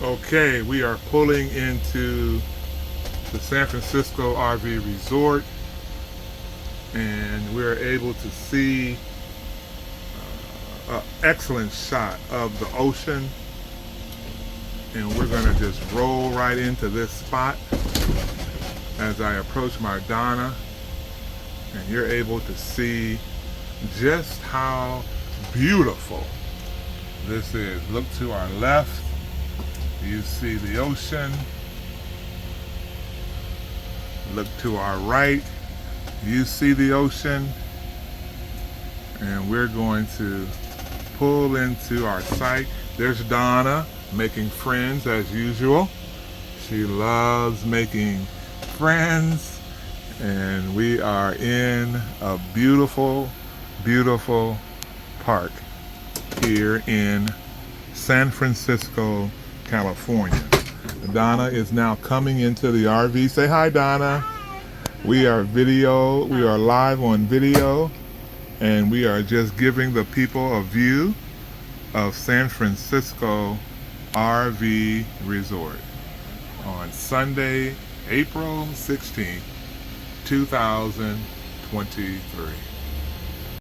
Okay, we are pulling into the San Francisco RV Resort, and we're able to see an excellent shot of the ocean. And we're going to just roll right into this spot as I approach my Donna, and you're able to see just how beautiful this is. Look to our left, you see the ocean. Look to our right, you see the ocean. And we're going to pull into our site. There's Donna making friends as usual. She loves making friends. And we are in a beautiful, beautiful park here in San Francisco, California. Donna is now coming into the RV. Say hi, Donna. Hi. We are live on video, and we are just giving the people a view of San Francisco RV Resort on Sunday, April 16th, 2023.